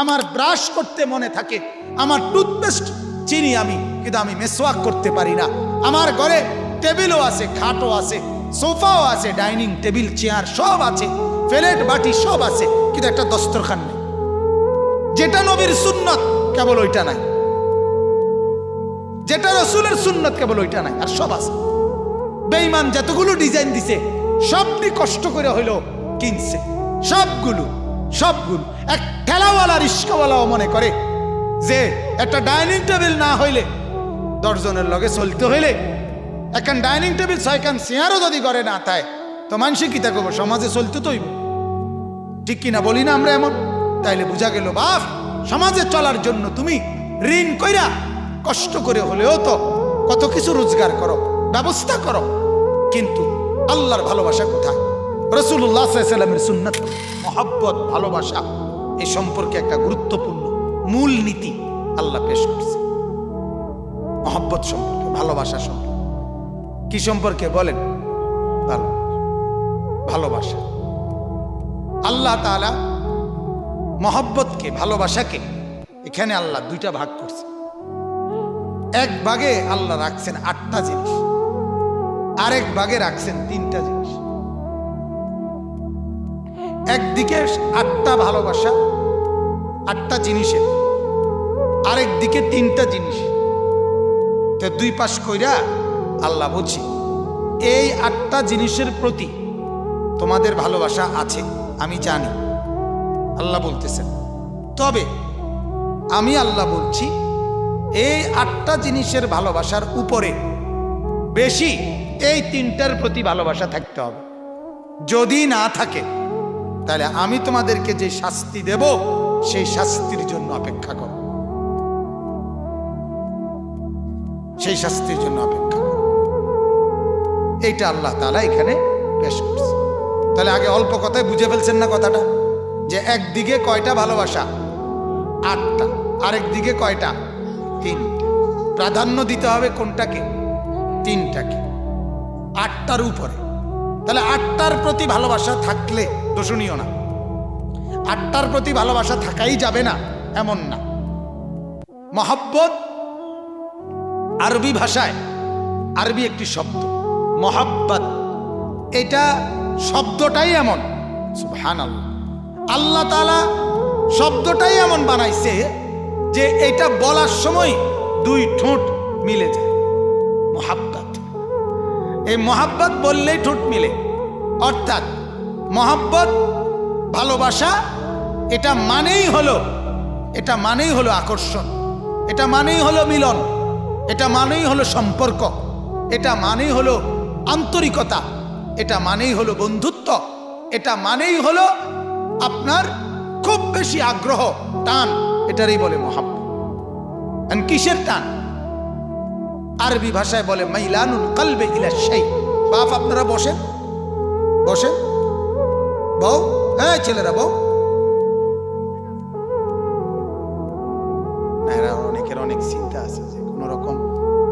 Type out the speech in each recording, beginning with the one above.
আমার ব্রাশ করতে মনে থাকে, আমার টুথপেস্ট চিনি আমি, কিন্তু আমি মেসওয়াক করতে পারি না। আমার ঘরে টেবিলও আছে, খাটও আছে, সোফাও আছে, ডাইনিং টেবিল চেয়ার সব আছে, প্লেট বাটি সব আছে, কিন্তু একটা দস্তরখান নেই। যেটা নবীর সুন্নত কেবল ওইটা নাই, যেটা রসুলের সুন্নত কেবল ওইটা নাই, আর সব আছে। বেঈমান যতগুলো ডিজাইন দিছে সবটি কষ্ট করে হইলো কিনছে, সবগুলো। এক ঠেলাওয়ালা রিস্কাওয়ালাও মনে করে যে একটা ডাইনিং টেবিল না হইলে, 10 জনের লগে চলতে হইলে এখন ডাইনিং টেবিল 6খান চেয়ারও যদি করে না তাই তো মানুষে কি তা করবো, সমাজে চলতে তো হইব, ঠিক কিনা বলি না আমরা এমন? তাইলে বোঝা গেল বাপ, সমাজে চলার জন্য তুমি ঋণ কইরা কষ্ট করে হলেও তো কত কিছু রোজগার করো, ব্যবস্থা করো, কিন্তু আল্লাহর ভালোবাসা কোথায়? রাসূলুল্লাহ সাল্লাল্লাহু আলাইহি ওয়াসাল্লামের সুন্নাত মহব্বত, ভালোবাসা, এই সম্পর্কে একটা গুরুত্বপূর্ণ মূল নীতি আল্লাহ পেশ করছে। মহব্বত সম্পর্কে, ভালোবাসা সম্পর্কে। কি সম্পর্কে বলেন? ভালোবাসা। আল্লাহ তাআলা মহব্বতকে, ভালোবাসাকে এখানে আল্লাহ 2টা ভাগ করছে। এক ভাগে আল্লাহ রাখছেন 8টা জিনিস, আরেক ভাগে রাখছেন 3টা জিনিস। একদিকে 8টা ভালোবাসা, 8টা জিনিসের, আরেক দিকে 3টা জিনিস। তো 2 পাশ কইরা আল্লাহ বলছি এই 8টা জিনিসের প্রতি তোমাদের ভালোবাসা আছে, আমি জানি, আল্লাহ বলতেছেন। তবে আমি আল্লাহ বলছি এই 8টা জিনিসের ভালোবাসার উপরে বেশি এই 3টার প্রতি ভালোবাসা থাকতে হবে। যদি না থাকে তাহলে আমি তোমাদেরকে যে শাস্তি দেব সেই শাস্তির জন্য অপেক্ষা করো, সেই শাস্তির জন্য অপেক্ষা করো। এইটা আল্লাহ তাআলা এখানে পেশ করছে। তাহলে আগে অল্প কথায় বুঝে ফেলছেন না কথাটা, যে একদিকে কয়টা ভালোবাসা? 8টা, আরেক দিকে কয়টা? 3টা। প্রাধান্য দিতে হবে কোনটাকে? 3টাকে, 8টার উপরে। তাহলে 8টার প্রতি ভালোবাসা থাকলে দোষণীয় না, 8টার প্রতি ভালোবাসা থাকাই যাবে না এমন না। মহব্বত আরবি ভাষায়, আরবি একটি শব্দ মহব্বত, এটা শব্দটাই এমন, সুবহানাল্লাহ, আল্লাহ তাআলা শব্দটাই এমন বানাইছে যে এটা বলার সময় 2 ঠোঁট মিলে যায়। মহব্বত, এই মহব্বত বললেই ঠোঁট মিলে, অর্থাৎ মহব্বত, ভালোবাসা, এটা মানেই হলো আকর্ষণ, এটা মানেই হলো মিলন, এটা মানেই হলো সম্পর্ক, এটা মানেই হলো আন্তরিকতা, এটা মানেই হলো বন্ধুত্ব, এটা মানেই হলো আপনার খুব বেশি আগ্রহ, টান, এটারই বলে মহব্বত। কিসের টান? আরবি ভাষায় বলে মাইলানুল কলবে ইলা শাই। বাপ আপনারা বসেন, বউ, হ্যাঁ ছেলেরা বউ। অনেকের অনেক চিন্তা আছে যে কোন রকম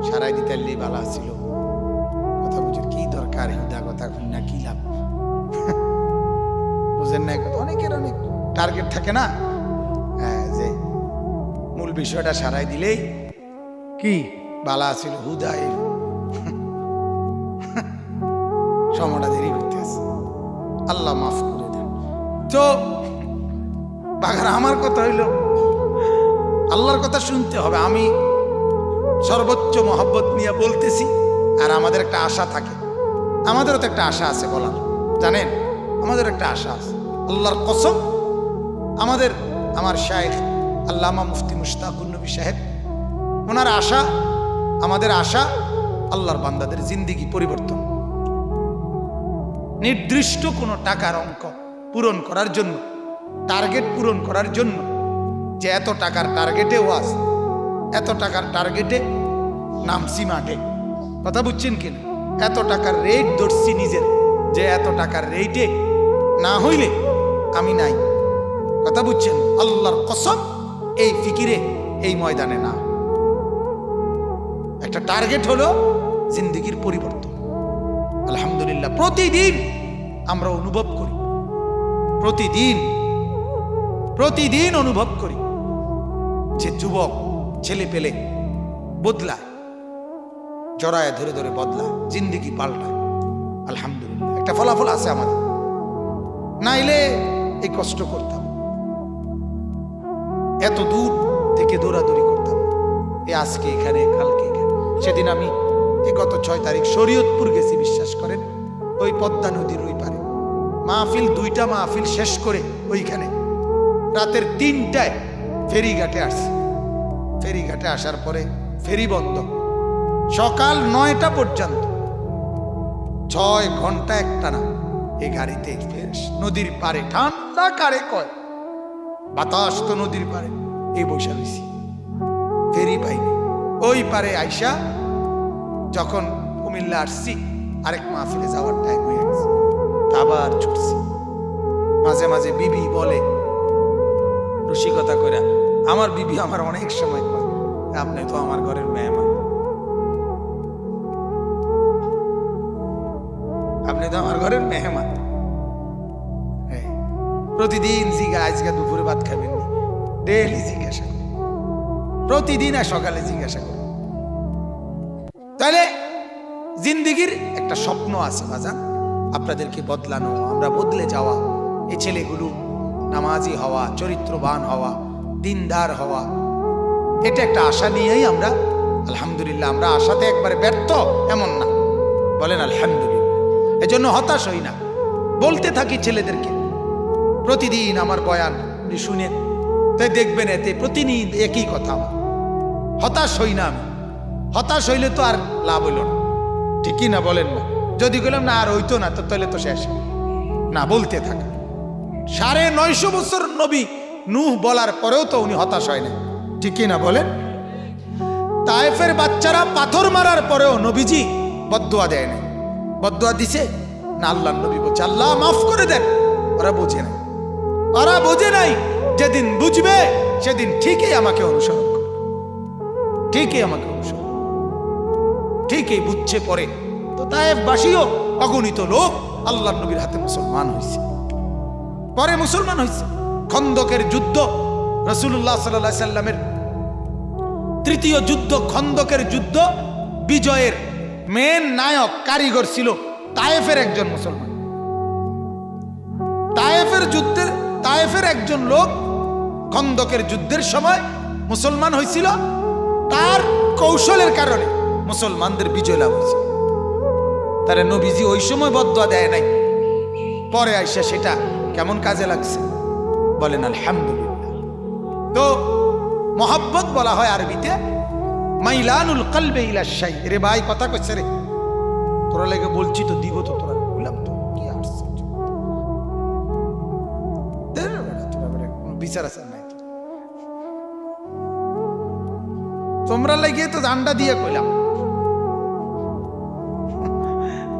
সারাই দিতে ভালো ছিল, কথা বুঝে কি দরকার, হুদা কথা না কি লাভ, বুঝেন না? অনেকের অনেক টার্গেট থাকে না, যে মূল বিষয়টা সারাই দিলেই কি বালা ছিল, হুদাই সময়টা দেরি করতে আছে, আল্লাহ মাফ করে দেন। তো বাগার আমার কথা হইল আল্লাহর কথা শুনতে হবে। আমি সর্বোচ্চ মহব্বত নিয়ে বলতেছি, আর আমাদের একটা আশা থাকে, আমাদেরও তো একটা আশা আছে বলার, জানেন, আমাদের একটা আশা আছে। আল্লাহর কসম, আমার শায়েখ আল্লামা মুফতি মুশতাকুর নবী সাহেব, ওনার আশা, আমাদের আশা, আল্লাহর বান্দাদের জিন্দেগি পরিবর্তন। নির্দিষ্ট কোনো টাকার অঙ্ক পূরণ করার জন্য, টার্গেট পূরণ করার জন্য, যে এত টাকার টার্গেটে ওয়াজ, এত টাকার টার্গেটে নামছি মাঠে, কথা বুঝছেন কিনা? এত টাকার রেট ধরছি নিজের, যে এত টাকার রেটে না হইলে আমি নাই, কথা বুঝছেন? আল্লাহর কসম, এই ফিকিরে, এই ময়দানে না। একটা টার্গেট হলো জিন্দেগির পরিবর্তন। আলহামদুলিল্লাহ, প্রতিদিন আমরা অনুভব করি, প্রতিদিন অনুভব করি যে যুবক ছেলে পেলে বদলায়, জড়ায় ধরে ধরে বদলায়, জিন্দিগি পাল্টায়। আলহামদুলিল্লাহ একটা ফলাফল আছে আমাদের, নাইলে এই কষ্ট করতাম, এত দূর থেকে দৌড়াদৌড়ি করতাম, এ আজকে এখানে কালকে এখানে। সেদিন আমি গত 6 তারিখ শরীয়তপুর গেছি, বিশ্বাস করেন, ওই পদ্মা নদীর ওই পারে মাহফিল, 2টা মাহফিল শেষ করে ওইখানে রাতের 3টায় ফেরিঘাটে আসছি। ফেরিঘাটে আসার পরে ফেরি বন্ধ, সকাল 9টা পর্যন্ত 6 ঘন্টা একটানা এই গাড়িতে নদীর পারে, ঠান্ডা কারে কয়, বাতাস তো নদীর পারে, এই বৈশা রয়েছি, ফেরি পাইনি। ওই পারে আইসা যখন কুমিল্লা আসছি, আরেক মাহফিলে যাওয়ার টাইম হয়ে গেছে, আবার ছুটছি। মাঝে মাঝে বিবি বলে, রসিকতা করে, আমার বিবি আমার অনেক সময় কয়, আপনি তো আমার ঘরের মেহমান, আপনি তো আমার ঘরের মেহমান। প্রতিদিন জিজ্ঞা, আজকে দুপুরে ভাত খাবেন, ডেইলি জিজ্ঞাসা করি, প্রতিদিন আর সকালে জিজ্ঞাসা করি। তাহলে জিন্দিগির একটা স্বপ্ন আছে বাজান, আপনাদেরকে বদলানো, আমরা বদলে যাওয়া, এই ছেলেগুলো নামাজি হওয়া, চরিত্রবান হওয়া, দিনদার হওয়া, এটা একটা আশা নিয়েই আমরা আলহামদুলিল্লাহ। আমরা আশাতে একবারে ব্যর্থ এমন না, বলেন আলহামদুলিল্লাহ। এজন্য হতাশ হই না, বলতে থাকি ছেলেদেরকে, প্রতিদিন আমার বয়ান শুনে তাই দেখবেন, এতে প্রতিদিন একই কথা। হতাশ হই না আমি, হতাশ হইলে তো আর লাভ হইল না, ঠিকই না বলেন না? যদি বললাম না আর হইতো না, তো তাহলে তো শেষ না, বলতে থাকা। 950 বছর নবী নূহ বলার পরেও তো উনি হতাশ হয় না, ঠিকই না বলেন? তায়েফের বাচ্চারা পাথর মারার পরেও নবীজি বদদুয়া দেয় না, বদদুয়া দিছে না, আল্লাহ নবী বলছে আল্লাহ মাফ করে দেন। ওরা বোঝে নাই, ওরা বোঝে নাই, যেদিন বুঝবে সেদিন ঠিকই আমাকে অনুসরণ করবে, ঠিকই আমাকে অনুসরণ, ঠিকই বুঝছে পরে। তো তায়েফবাসীও অগণিত লোক আল্লাহ নবীর হাতে মুসলমান হয়েছে, পরে মুসলমান হয়েছে। খন্দকের যুদ্ধ, রাসূলুল্লাহ সাল্লাল্লাহু আলাইহি সাল্লামের 3য় যুদ্ধ, খন্দকের যুদ্ধ, বিজয়ের মেন নায়ক কারিগর ছিল তায়েফের একজন মুসলমান। তায়েফের একজন লোক খন্দকের যুদ্ধের সময় মুসলমান হয়েছিল, তার কৌশলের কারণে মুসলমানদের বিজয় লাভ হয়েছে। তারা নবীজি ওই সময় বদদুয়া দেয় নাই, পরে আইসা সেটা কেমন কাজে লাগছে, বলেন আলহামদুলিল্লাহ। তো মহব্বত বলা হয় আরবিতে মাইলানুল কলবে ইলা শাই। রে ভাই কথা কইছে রে, তোরা লেগে বলছি তো দিব তো, তোরা বললাম তো কি আশ্চর্য, বিচার আছে নাই তোমরা লেগে তো জান্ডা দিয়ে কইলাম।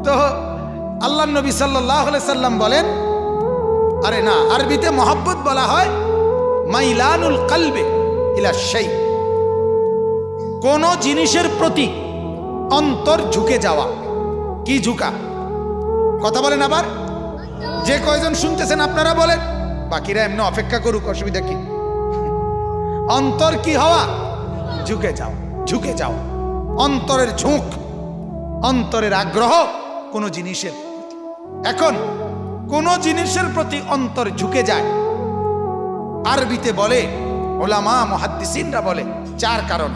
তো আল্লাহ নবী সাল্লাল্লাহু আলাইহি সাল্লাম বলেন, আরে না, আরবিতে মহব্বত বলা হয় মাইলানুল কলবে ইলা শাই, কোন জিনিসের প্রতি অন্তর ঝুঁকে যাওয়া। কি ঝুঁকা? কথা বলেন আবার, যে কয়জন শুনতেছেন আপনারা বলেন, বাকিরা এমনি অপেক্ষা করুক, অসুবিধা কি? অন্তর কি হওয়া? ঝুঁকে যাও, ঝুঁকে যাও, অন্তরের ঝুঁক, অন্তরের আগ্রহ কোন জিনিসের। এখন কোন জিনিসের প্রতি অন্তর ঝুঁকে যায়, আরবিতে বলে, ওলামা মুহাদ্দিসিনরা বলে 4 কারণ।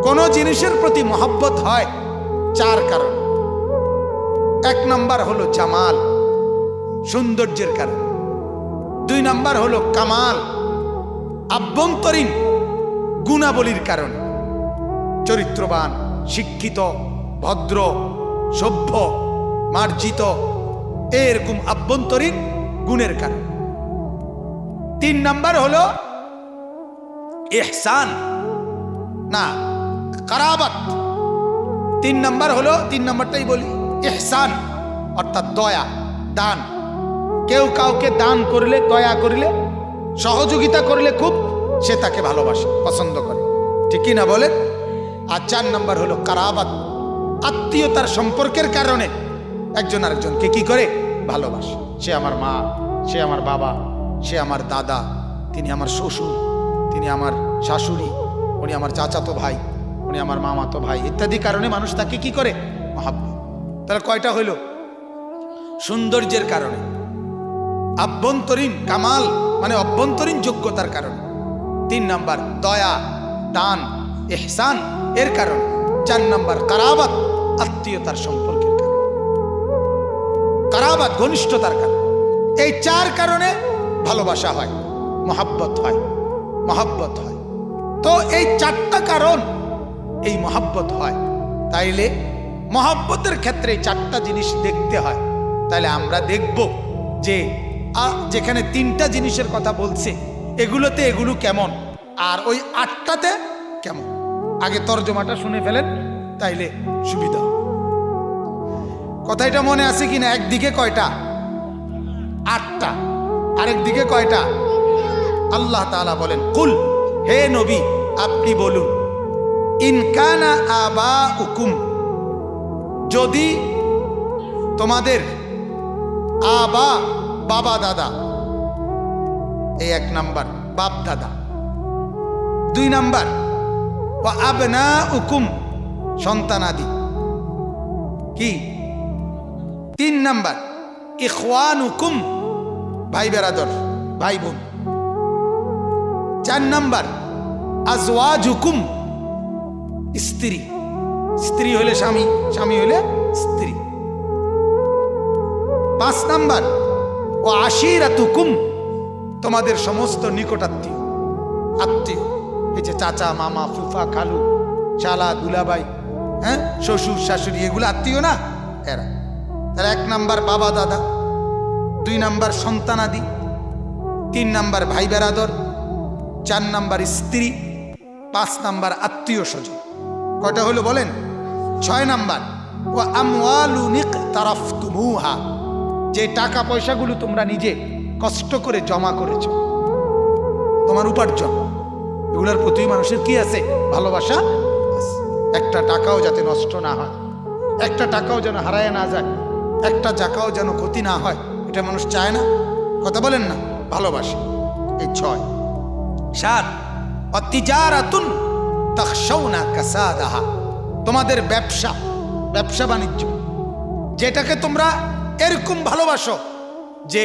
কোন জিনিসের প্রতি মহব্বত হয় 4 কারণ। 1 নাম্বার হলো জামাল, সৌন্দর্যের কারণ। 2 নাম্বার হলো কামাল, আভ্যন্তরীণ গুণাবলীর কারণ, চরিত্রবান, শিক্ষিত, ভদ্র, সভ্য, মার্জিত, এরকম আভ্যন্তরীণ গুণের কারণ। 3 নাম্বার হলো ইহসান, না কারাবাত। 3 নাম্বার হলো, 3 নাম্বারটাই বলি, ইহসান, অর্থাৎ দয়া, দান। কেউ কাউকে দান করলে, দয়া করলে, সহযোগিতা করলে খুব সে তাকে ভালোবাসে, পছন্দ করে, ঠিক কি না বলেন? আর 4 নাম্বার হলো কারাবাত, আত্মীয়তার সম্পর্কের কারণে একজন আরেকজনকে কি করে? ভালোবাসে। সে আমার মা, সে আমার বাবা, সে আমার দাদা, তিনি আমার শ্বশুর, তিনি আমার শাশুড়ি, উনি আমার চাচাতো ভাই, উনি আমার মামাতো ভাই ইত্যাদি কারণে মানুষ তাকে কি করে? মহাব্বত। তাহলে কয়টা হইল? সৌন্দর্যের কারণে, আভ্যন্তরীণ কামাল মানে অভ্যন্তরীণ যোগ্যতার কারণে। 3 নাম্বার দয়া, দান, ইহসান এর কারণে। 4 নাম্বার কারাবাত, আত্মীয়তার সম্পর্কের কারণে, কারাবাত ঘনিষ্ঠতার কারণে। এই 4 কারণে ভালোবাসা হয়, মহাব্বত হয়, মহাব্বত হয়। তো এই 4টা কারণ এই মহাব্বত হয়। তাইলে মহাব্বতের ক্ষেত্রে 4টা জিনিস দেখতে হয়। তাইলে আমরা দেখব যে যেখানে 3টা জিনিসের কথা বলছে এগুলোতে এগুলো কেমন, আর ওই 8টাতে কেমন। আগে তর্জমাটা শুনে ফেলেন, তাইলে সুবিধা। কথাটা মনে আছে কিনা? একদিকে কয়টা? 8টা। আরেক দিকে কয়টা? আল্লাহ তাআলা বলেন, কুল, হে নবী আপনি বলুন, ইনকানা আবাউকুম, যদি তোমাদের আবা বাবা দাদা, এই 1 নাম্বার বাপ দাদা। 2 নাম্বার ওয়া আবনাউকুম, সন্তানাদি কি? 3 নাম্বার ইখওয়ানুকুম, ভাই বেরাদর, ভাই বোন। 4 নাম্বার আজওয়াজুকুম, স্ত্রী, স্ত্রী হলে স্বামী, স্বামী হলে স্ত্রী। 5 নাম্বার ও আশিরাতুকুম, তোমাদের সমস্ত নিকটাত্মীয়, আত্মীয়। এই যে চাচা, মামা, ফুফা, খালু, শালা, দুলাভাই, হ্যাঁ, শ্বশুর শাশুড়ি, এগুলো আত্মীয় না? এরা। তাহলে 1 নাম্বার বাবা দাদা, 2 নাম্বার সন্তানাদি, 3 নাম্বার ভাই বেরাদর, 4 নাম্বার স্ত্রী, 5 নাম্বার আত্মীয় স্বজন। কয়টা হলো বলেন? 6 নাম্বার ওয়া আমওয়ালুন ইকতারাফতুমুহা, যে টাকা পয়সাগুলো তোমরা নিজে কষ্ট করে জমা করেছো, তোমার উপার্জন, এগুলোর প্রতি মানুষের কি আছে? ভালোবাসা আছে। একটা টাকাও যাতে নষ্ট না হয়, একটা টাকাও যেন হারায় না যায়, একটা টাকাও যেন ক্ষতি না হয়, এটা মানুষ চায় না? কথা বলেন না? ভালোবাসে। এই 6। 7 অতিজারাতুন তাখশাউনা কাসাদাহা, তোমাদের ব্যবসা, ব্যবসা বাণিজ্য, যেটাকে তোমরা এরকম ভালোবাসো যে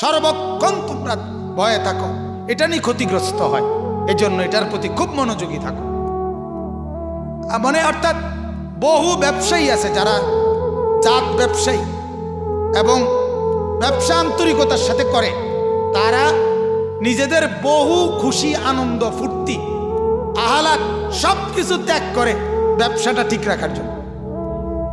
সর্বক্ষণ তোমরা ভয়ে থাকো এটা নিয়ে ক্ষতিগ্রস্ত হয়, এজন্য এটার প্রতি খুব মনোযোগী থাকো। মানে অর্থাৎ বহু ব্যবসায়ী আছে যারা জাত ব্যবসায়ী এবং ব্যবসা আন্তরিকতার সাথে করে, তারা নিজেদের বহু খুশি, আনন্দ, ফুর্তি, আহ্লাদ সব কিছু ত্যাগ করে ব্যবসাটা ঠিক রাখার জন্য।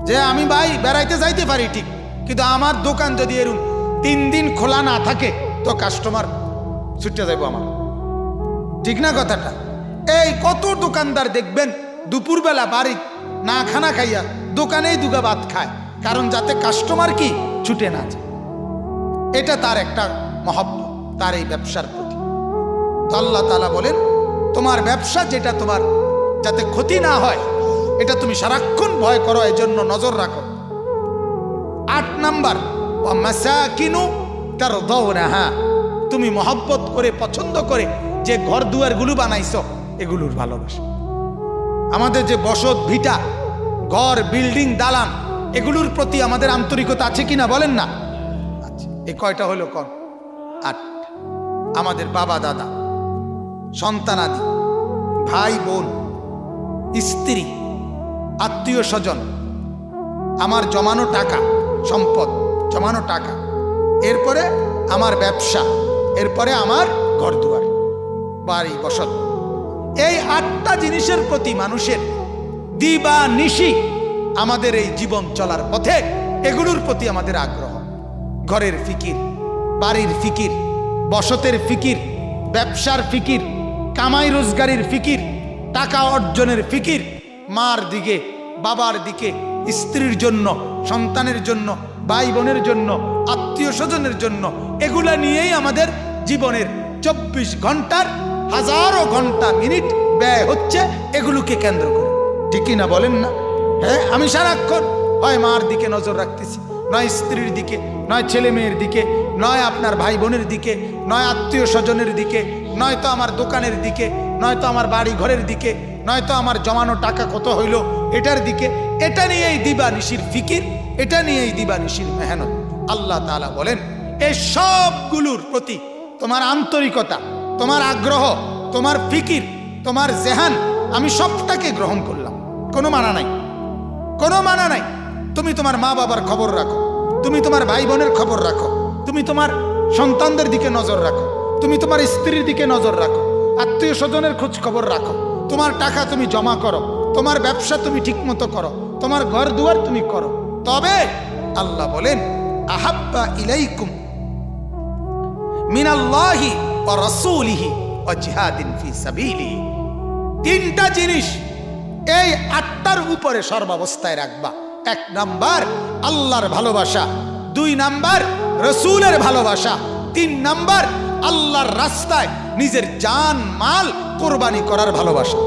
যে আমি ভাই বেড়াইতে যাইতে পারি ঠিক, কিন্তু আমার দোকান যদি এরকম 3 দিন খোলা না থাকে তো কাস্টমার ছুটে যাইব আমার, ঠিক না কথাটা? এই কত দোকানদার দেখবেন দুপুরবেলা বাড়ি না খানা খাইয়া দোকানেই 2 গা ভাত খায়, কারণ যাতে কাস্টমার কি ছুটে না যায়। এটা তার একটা মহব্বত, তার এই ব্যবসার প্রতি। তো আল্লাহ তাআলা বলেন, তোমার ব্যবসা যেটা তোমার যাতে ক্ষতি না হয় এটা তুমি সারাক্ষণ ভয় করো, এই জন্য নজর রাখো। 8 নাম্বার ওয়া মাসাকিনু তারদাউনাহা, তুমি মহব্বত করে পছন্দ করে যে ঘর দুয়ারগুলো বানাইছো এগুলোর ভালোবাসা। আমাদের যে বসত ভিটা, ঘর, বিল্ডিং, দালান, এগুলোর প্রতি আমাদের আন্তরিকতা আছে কিনা বলেন না? আচ্ছা, এই কয়টা হলো? কোন? 8। আমাদের বাবা দাদা, সন্তানাদি, ভাই বোন, স্ত্রী, আত্মীয় স্বজন, আমার জমানো টাকা, সম্পদ, জমানো টাকা, এরপরে আমার ব্যবসা, এরপরে আমার ঘরদুয়ার, বাড়ি, বসত। এই 8টা জিনিসের প্রতি মানুষের দিবা নিশি আমাদের এই জীবন চলার পথে এগুলোর প্রতি আমাদের আগ্রহ। ঘরের ফিকির, বাড়ির ফিকির, বসতের ফিকির, ব্যবসার ফিকির, কামাই রোজগারের ফিকির, টাকা অর্জনের ফিকির, মার দিকে, বাবার দিকে, স্ত্রীর জন্য, সন্তানের জন্য, ভাই বোনের জন্য, আত্মীয় স্বজনের জন্য, এগুলা নিয়েই আমাদের জীবনের 24 ঘন্টার হাজারো ঘন্টা মিনিট ব্যয় হচ্ছে এগুলোকে কেন্দ্র করে, ঠিকই না বলেন না? হ্যাঁ, আমি সারাক্ষণ হয় মার দিকে নজর রাখতেছি, নয় স্ত্রীর দিকে, নয় ছেলে মেয়ের দিকে, নয় আপনার ভাই বোনের দিকে, নয় আত্মীয় স্বজনের দিকে, নয়তো আমার দোকানের দিকে, নয়তো আমার বাড়ি ঘরের দিকে, নয়তো আমার জমানো টাকা কত হইল এটার দিকে। এটা নিয়েই দিবানিশির ফিকির, এটা নিয়েই দিবানিশির মেহনত। আল্লাহ তাআলা বলেন এই সবগুলোর প্রতি তোমার আন্তরিকতা, তোমার আগ্রহ, তোমার ফিকির, তোমার জেহান, আমি সবটাকে গ্রহণ করলাম। কোনো মানা নাই, কোনো মানা নাই। তুমি তোমার মা বাবার খবর রাখো, তুমি তোমার ভাই বোনের খবর রাখো, তুমি তোমার সন্তানদের দিকে নজর রাখো, তুমি তোমার স্ত্রীর দিকে নজর রাখো, আত্মীয় স্বজনের খোঁজ খবর রাখো, তোমার টাকা তুমি জমা করো, তোমার ব্যবসা তুমি ঠিক মতো করো, তোমার ঘর দুয়ার তুমি করো। তবে আল্লাহ বলেন আহাব্বা ইলাইকুম মিনাল্লাহি ওয়া রাসূলিহি ওয়া জিহাদিন ফি সাবিলিহি। তিনটা জিনিস এই 8টার উপরে সর্বাবস্থায় রাখবা। 1 নাম্বার আল্লাহর ভালোবাসা, 2 নাম্বার রসুলের ভালোবাসা, 3 নাম্বার আল্লাহর রাস্তায় নিজের জান মাল কোরবানি করার ভালোবাসা।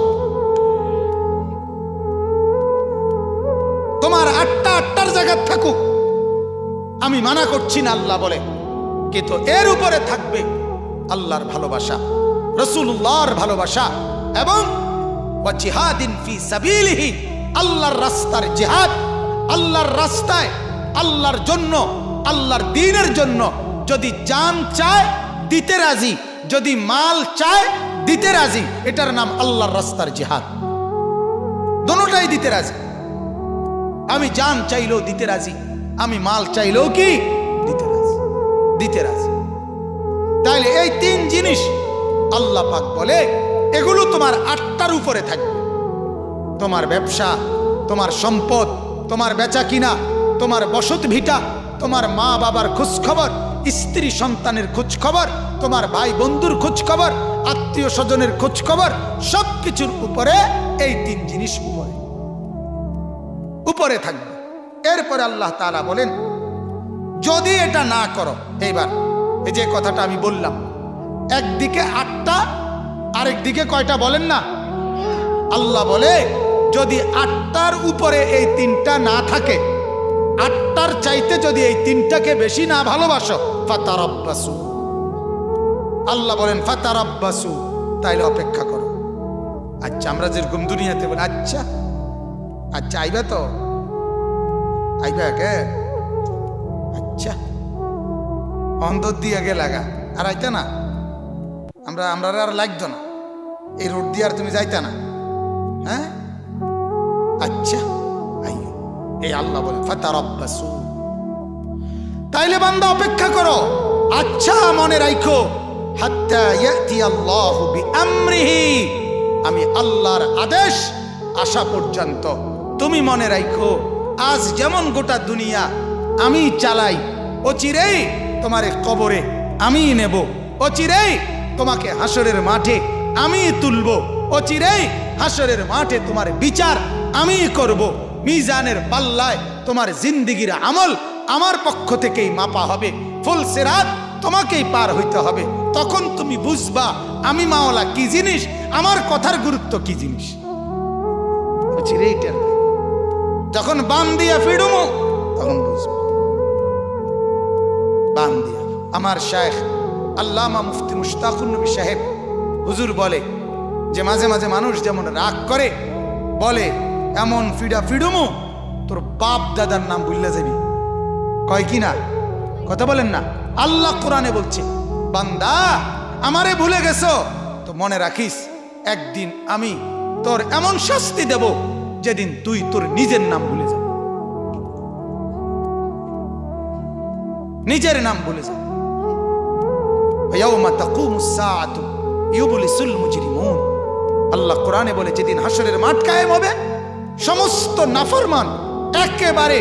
তোমার 8টার জায়গা থাকুক, আমি মানা করছি না, আল্লাহ বলে, কিন্তু এর উপরে থাকবে আল্লাহর ভালোবাসা, রাসূলুল্লাহর ভালোবাসা এবং ওয়া জিহাদিন ফি সাবিলিহি, আল্লাহর রাস্তার জিহাদ, আল্লাহর রাস্তায়, আল্লাহর জন্য, আল্লাহর দ্বীনের জন্য যদি জান চায় দিতে রাজি, যদি মাল চায় দিতে রাজি, এটার নাম আল্লাহর রাস্তার জিহাদ। দোনোটাই দিতে রাজি। আমি জান চাইলেও দিতে রাজি, আমি মাল চাইলেও কি দিতে রাজি, দিতে রাজি। তাইলে এই 3 জিনিস আল্লাহ পাক বলে এগুলো তোমার 8টার উপরে থাকবে। তোমার ব্যবসা, তোমার সম্পদ, তোমার বেচা কিনা, তোমার বসত ভিটা, তোমার মা বাবার খোঁজ খবর, স্ত্রী সন্তানের খোঁজ খবর, তোমার ভাই বন্ধুর খোঁজ খবর, আত্মীয় স্বজনের খোঁজ খবর, সবকিছুর উপরে এই 3 জিনিস উপরে থাকবে। এরপরে আল্লাহ তাআলা বলেন যদি এটা না করো, এইবার এই যে কথাটা আমি বললাম, একদিকে 8টা আরেক দিকে কয়টা বলেন না, আল্লাহ বলে যদি 8টার উপরে এই 3টা না থাকে, 8টার চাইতে যদি এই 3টাকে বেশি না ভালোবাসো, ফাতারাব্বাসু, আল্লাহ বলেন ফাতারাব্বাসু, তাইলে অপেক্ষা করো। আচ্ছা, আমরা যেরকম দুনিয়াতে বলি আচ্ছা আচ্ছা আইবা তো আইবা কে, আচ্ছা অন্তর দিয়ে গে লাগা আর আইতা না, আমরা আর লাগতো না, এই রোড দিয়ে আর তুমি যাইতা না, হ্যাঁ আচ্ছা আইয়ো। এই আল্লাহ বলে ফাতারাব্বাসু, তাইলে বান্দা অপেক্ষা করো, আচ্ছা মনে রাখো, হাত্তা ইয়াতি আল্লাহু বিআমরিহি, আমি আল্লাহর আদেশ আসা পর্যন্ত তুমি মনে রাখো, আজ যেমন গোটা দুনিয়া আমি চালাই, অচিরেই তোমার কবরে আমি নেব, অচিরেই তোমাকে হাসরের মাঠে আমি তুলব, অচিরেই হাসরের মাঠে তোমার বিচার আমি করব, মিজানের পাল্লায় তোমার জিন্দেগির আমল আমার পক্ষ থেকেই মাপা হবে, ফুল সিরাত তোমাকেই পার হইতে হবে। তখন তুমি বুঝবা আমি মাওলা কি জিনিস, আমার কথার গুরুত্ব কি জিনিস। অচিরেই টের পাবে, যখন বান দিয়া ফিরুমো তখন বুঝবো। বান দিয়া আমার শায়েখ আল্লামা মুফতি মুশতাকুন নবী সাহেব হুজুর বলে যে মাঝে মাঝে মানুষ যেমন রাগ করে, বলে এমন ফিডা ফিডুমো তোর বাপ দাদার নাম ভুললে যাবি, কয় কি না, কথা বলেন না। আল্লাহ কোরআনে বলছে বান্দা আমারে ভুলে গেছো তো মনে রাখিস একদিন আমি তোর এমন শাস্তি দেব যেদিন তুই তোর নিজের নাম ভুলে যাবি, নিজের নাম ভুলে যাবি। ইয়াউমা তাকুমুস সাআতু ইউবলিসুল মুজরিমুন, আল্লাহ কোরআনে বলে যেদিন হাসরের মাঠ কায়েম হবে, সমস্ত নাফরমান একেবারে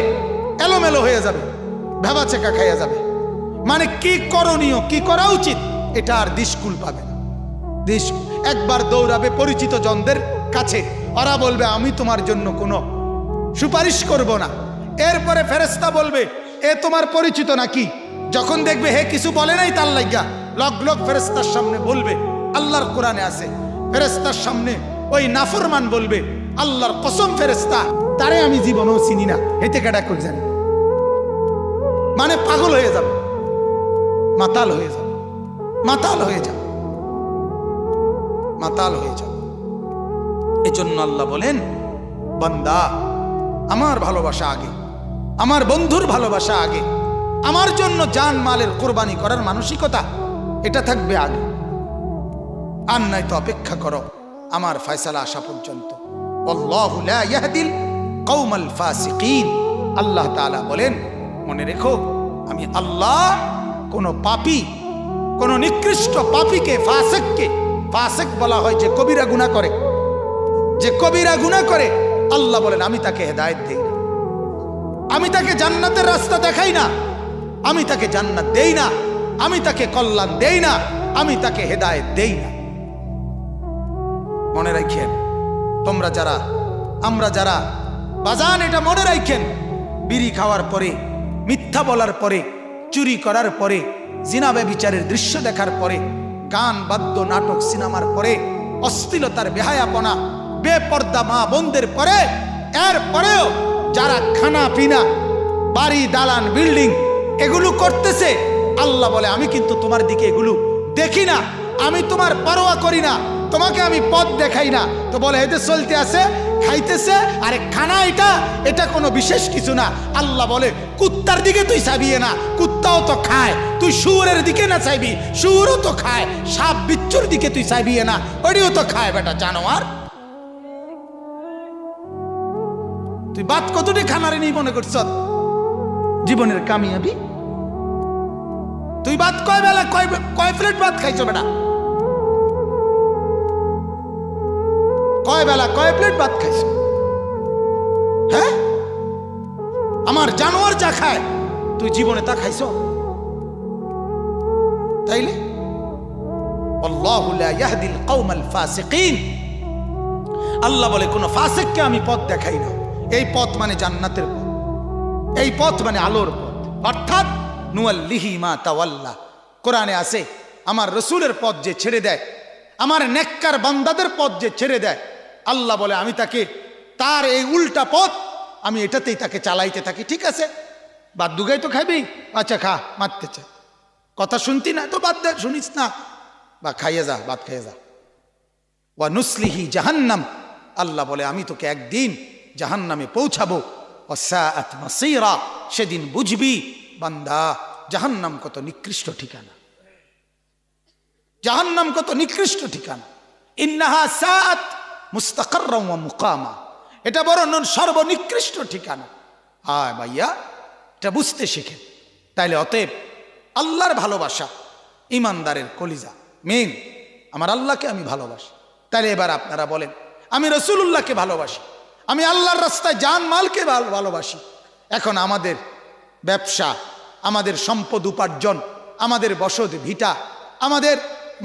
এলোমেলো হয়ে যাবে, ভেবাচেকা খাইয়া যাবে, মানে কি করণীয়, কি করা উচিত এটা আর দিশকুল পাবে না। একবার দৌড়াবে পরিচিত জনদের কাছে, ওরা বলবে আমি তোমার জন্য কোনো সুপারিশ করব না। এরপরে ফেরেশতা বলবে এ তোমার পরিচিত নাকি, যখন দেখবে হে কিছু বলে নাই তার লাগিয়া লগ লগ ফেরেশতার সামনে বলবে, আল্লাহর কোরআনে আছে ফেরেশতার সামনে ওই নাফরমান বলবে আল্লাহর কসম ফেরেশতা তারে আমি জীবনেও চিনি না, হেতে কেডা কই জানি। মানে পাগল হয়ে যাবে, মাতাল হয়ে যাবে, মাতাল হয়ে যাবে, মাতাল হয়ে যাবে। এজন্য আল্লাহ বলেন, বান্দা আমার ভালোবাসা আগে, আমার বন্ধুর ভালোবাসা আগে, আমার জন্য জান মালের কোরবানি করার মানসিকতা এটা থাকবে আগে। আর নাই তো অপেক্ষা করো আমার ফয়সালা আসা পর্যন্ত। আল্লাহু লা ইয়াহদিল কওমাল ফাসিকিন। আল্লাহ তাআলা বলেন, মনে রেখো আমি আল্লাহ কোন পাপী, কোন নিকৃষ্ট পাপীকে, ফাসিককে, ফাসিক বলা হয় যে কবিরা গুনাহ করে, যে কবিরা গুনাহ করে, আল্লাহ বলেন আমি তাকে হেদায়েত দেই না, আমি তাকে জান্নাতের রাস্তা দেখাই না, আমি তাকে জান্নাত দেই না, আমি তাকে কল্যাণ দেই না, আমি তাকে হেদায়েত দেই না। মনে রাখেন তোমরা যারা, আমরা যারা, বাজান এটা মনে রাখেন, বিড়ি খাওয়ার পরে, মিথ্যা বলার পরে, চুরি করার পরে, জিনা ব্যভিচারের দৃশ্য দেখার পরে, গান বাদ্য নাটক সিনেমার পরে, অশ্লীলতার বেহায়াপনা, বেপর্দা মা বোনদের পরে, এর পরেও যারা খানা পিনা, বাড়ি দালান বিল্ডিং এগুলো করতেছে, আল্লাহ বলে আমি কিন্তু তোমার দিকে এগুলো দেখি না, আমি তোমার পরোয়া করি না, তোমাকে আমি পথ দেখাই না। তো বলে এতে চলতে আছে, খাইতেছে, আরে খানা এটা, এটা কোনো বিশেষ কিছু না। আল্লাহ বলে কুত্তার দিকে তুই চাইবিয়ে না, কুত্তাও তো খায়, তুই শুয়োরের দিকে না চাইবি, শুয়োরও তো খায়, সাপ বিচ্ছুর দিকে তুই চাইবিয়ে না, ওটিও তো খায় বেটা জানোয়ার। তুই বাদ কতটি খানারে নিয়ে মনে করছ জীবনের কামিয়াবি? তুই বাদ কয় বেলা, কয় প্লেট ভাত খাইছ বেটা? কয় বেলা কয় প্লেট ভাত খাইছ? হ্যাঁ, আমার জানোয়ার যা খায় তুই জীবনে তা খাইছ? তাইলে আল্লাহু লা ইয়াহদিল কওমাল ফাসিকিন। আল্লাহ বলে কোন ফাসিককে আমি পথ দেখাই না। এই পথ মানে জান্নাতের পথ, এই পথ মানে আলোর পথ, অর্থাৎ নুয়াল্লিহি মা তাওয়াল্লা। কোরআনে আছে আমার রসুলের পথ যে ছেড়ে দেয়, আমার নেককার বান্দাদের পথ যে ছেড়ে দেয়, আল্লাহ বলে আমি তাকে, তার এই উল্টা পথ আমি এটাতেই তাকে চালাইতে থাকি। ঠিক আছে, বাদ দুগাই তো খাইবি, আচ্ছা খা, মারতে চা, কথা শুনতি না তো বাদ দে, শুনিস না, বা খাইয়ে যা, বাদ খাইয়ে যা। ওয়া নুসলিহি জাহান্নাম। আল্লাহ বলে আমি তোকে একদিন জাহান্নামে পৌঁছাবো। ওয়াসাআত মাসীরা। সেদিন বুঝবি বান্দা জাহান্নাম কত নিকৃষ্ট ঠিকানা, জাহান্নাম কত নিকৃষ্ট ঠিকানা। ইন্নাহা সাআত মুস্তাকাররাম ওয়া মুকামা। এটা বড় সর্বনিকৃষ্ট ঠিকানা। হায় ভাইয়া, এটা বুঝতে শিখেন। তাইলে অতএব আল্লাহর ভালোবাসা ইমানদারের কলিজা, মেন আমার আল্লাহকে আমি ভালোবাসি। তাইলে এবার আপনারা বলেন, আমি রাসূলুল্লাহকে ভালোবাসি, আমি আল্লাহর রাস্তায় জান মালকে ভালোবাসি। এখন আমাদের ব্যবসা, আমাদের সম্পদ উপার্জন, আমাদের বসত ভিটা, আমাদের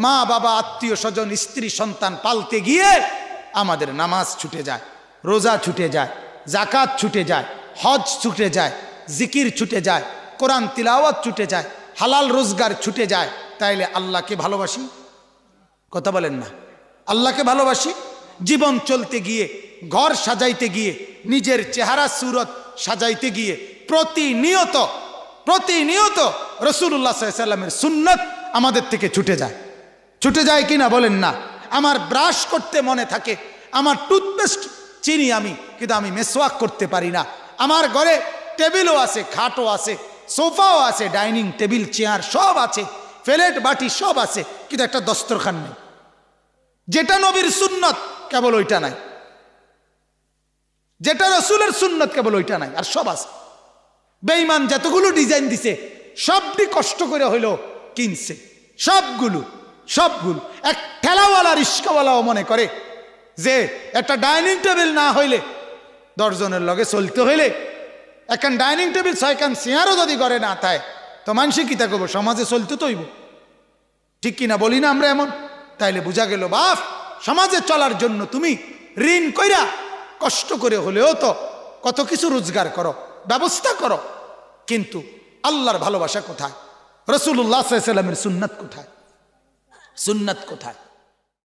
মা বাবা আত্মীয় স্বজন স্ত্রী সন্তান পালতে গিয়ে আমাদের নামাজ ছুটে যায়, রোজা ছুটে যায়, জাকাত ছুটে যায়, হজ ছুটে যায়, জিকির ছুটে যায়, কোরআন তিলাওয়াত ছুটে যায়, হালাল রোজগার ছুটে যায়। তাইলে আল্লাহকে ভালোবাসি? কথা বলেন না। আল্লাহকে ভালোবাসি। জীবন চলতে গিয়ে, ঘর সাজাইতে গিয়ে, নিজের চেহারা সুরত সাজাইতে গিয়ে প্রতিনিয়ত রাসূলুল্লাহ সাল্লাল্লাহু আলাইহি ওয়াসাল্লামের সুন্নাত আমাদের থেকে ছুটে যায়। ছুটে যায় কিনা বলেন না? আমার ব্রাশ করতে মনে থাকে, আমার টুথপেস্ট চিনি আমি, কিন্তু আমি মেসওয়াক করতে পারি না। আমার ঘরে টেবিলও আছে, খাটও আছে, সোফাও আছে, ডাইনিং টেবিল চেয়ার সব আছে, প্লেট বাটি সব আছে, কিন্তু একটা দস্তরখান নেই। যেটা নবীর সুন্নত কেবল ওইটা নাই, যেটা রাসূলের সুন্নত কেবল ওইটা নাই, আর সব আছে। বেঈমান যতগুলো ডিজাইন দিছে সবটি কষ্ট করে হইলো কিনছে, সবগুলো। এক ঠেলাওয়ালা রিস্কাওয়ালাও মনে করে যে একটা ডাইনিং টেবিল না হইলে, 10 জনের লগে চলতে হইলে এখন ডাইনিং টেবিল 6 খান চেয়ারও যদি করে না তাই তো মানুষে কি তা করবো, সমাজে চলতে তো হইব। ঠিক কিনা বলি না আমরা এমন? তাইলে বোঝা গেল বাপ, সমাজে চলার জন্য তুমি ঋণ কইরা কষ্ট করে হলেও তো কত কিছু রোজগার করো, ব্যবস্থা করো, কিন্তু আল্লাহর ভালোবাসা কোথায়? রাসূলুল্লাহ সাল্লাল্লাহু আলাইহি ওয়াসাল্লামের সুন্নাত কোথায়? সুন্নাত কোথায়?